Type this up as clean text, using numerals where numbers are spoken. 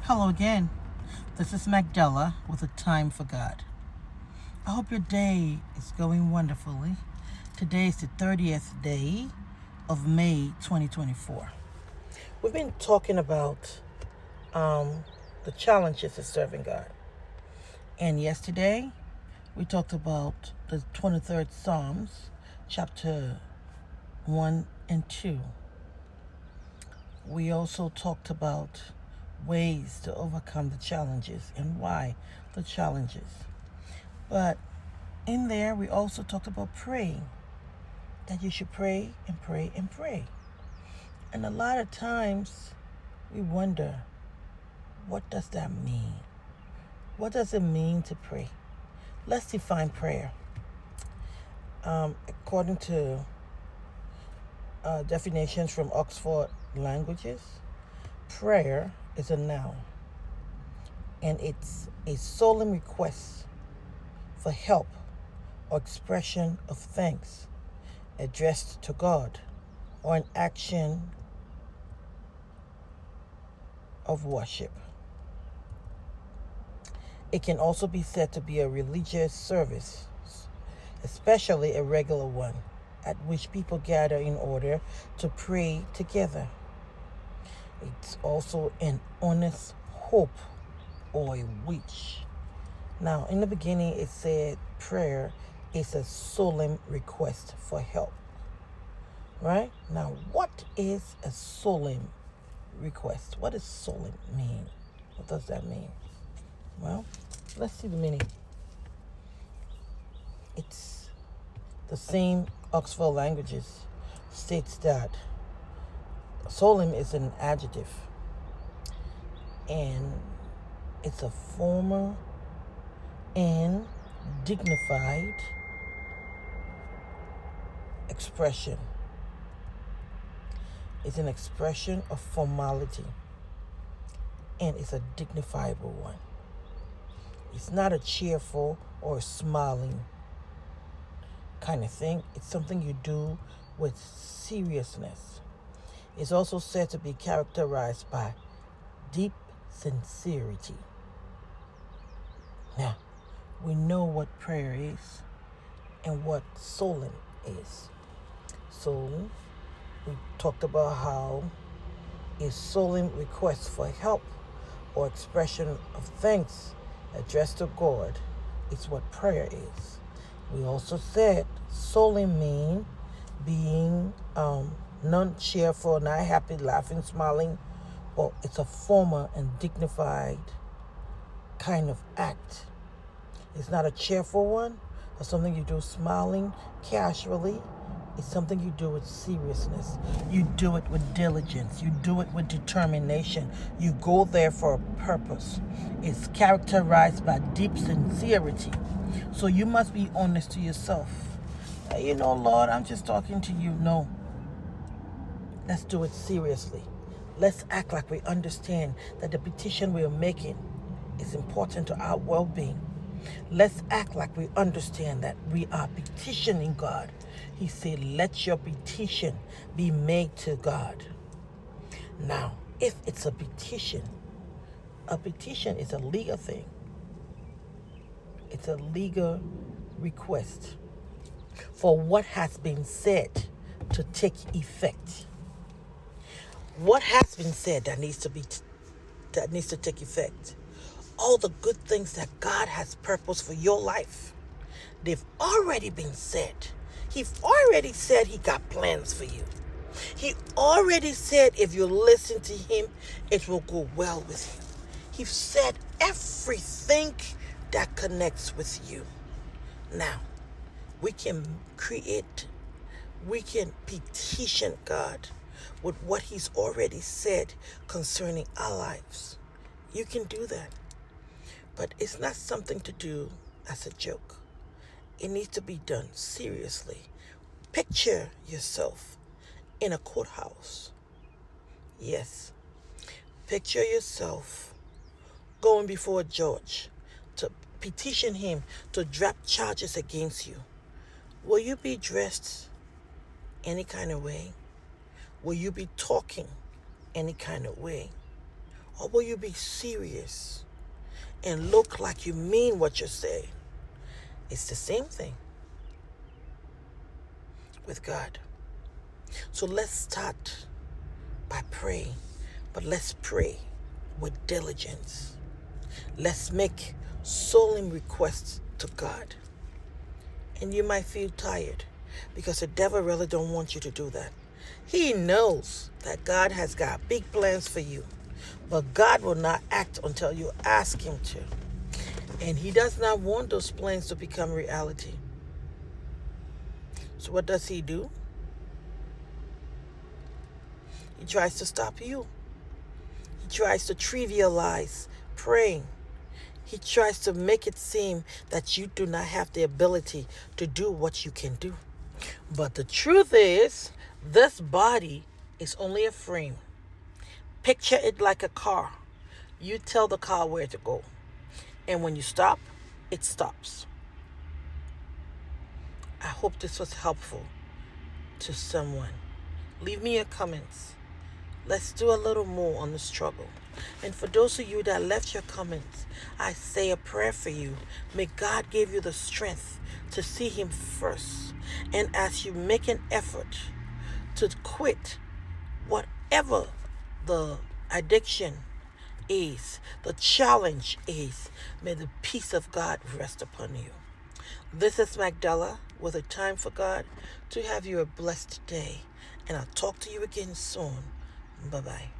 Hello again. This is Magdala with a Time for God. I hope your day is going wonderfully. Today is the 30th day of May 2024. We've been talking about the challenges of serving God. And yesterday, we talked about the 23rd Psalms, chapter 1 and 2. We also talked about ways to overcome the challenges and why the challenges. But in there, we also talked about praying, that you should pray and pray and pray. And a lot of times we wonder, what does that mean? What does it mean to pray? Let's define prayer. According to definitions from Oxford Languages, prayer is a noun, and it's a solemn request for help or expression of thanks addressed to God, or an action of worship. It can also be said to be a religious service, especially a regular one, at which people gather in order to pray together. It's also an honest hope or a wish. Now, in the beginning, it said prayer is a solemn request for help. Right? Now, what is a solemn request? What does solemn mean? What does that mean? Well, let's see the meaning. It's the same Oxford Languages states that solemn is an adjective, and it's a formal and dignified expression. It's an expression of formality, and it's a dignifiable one. It's not a cheerful or smiling kind of thing. It's something you do with seriousness. It's also said to be characterized by deep sincerity. Now, we know what prayer is and what solemn is. So, we talked about how a solemn request for help or expression of thanks addressed to God is what prayer is. We also said solemn mean being non-cheerful, not happy, laughing, smiling, but it's a formal and dignified kind of act. It's not a cheerful one or something you do smiling casually. It's something you do with seriousness. You do it with diligence. You do it with determination. You go there for a purpose. It's characterized by deep sincerity. So you must be honest to yourself. Lord, I'm just talking to you. No. Let's do it seriously. Let's act like we understand that the petition we are making is important to our well-being. Let's act like we understand that we are petitioning God. He said, let your petition be made to God. Now, if it's a petition is a legal thing. It's a legal request for what has been said to take effect. What has been said that needs to take effect? All the good things that God has purposed for your life, they've already been said. He's already said he got plans for you. He already said if you listen to him, it will go well with you. He said everything that connects with you. Now, we can petition God with what he's already said concerning our lives. You can do that. But it's not something to do as a joke. It needs to be done seriously. Picture yourself in a courthouse. Yes. Picture yourself going before a judge to petition him to drop charges against you. Will you be dressed any kind of way? Will you be talking any kind of way? Or will you be serious and look like you mean what you're saying? It's the same thing with God. So let's start by praying, but let's pray with diligence. Let's make solemn requests to God. And you might feel tired because the devil really don't want you to do that. He knows that God has got big plans for you, but God will not act until you ask him to. And he does not want those plans to become reality. So what does he do? He tries to stop you. He tries to trivialize praying. He tries to make it seem that you do not have the ability to do what you can do. But the truth is, this body is only a frame. Picture it like a car. You tell the car where to go. And when you stop, it stops. I hope this was helpful to someone. Leave me your comments. Let's do a little more on the struggle. And for those of you that left your comments, I say a prayer for you. May God give you the strength to see him first. And as you make an effort to quit whatever the addiction is, the challenge is, may the peace of God rest upon you. This is Magdala with a time for God. To have you a blessed day. And I'll talk to you again soon. Bye-bye.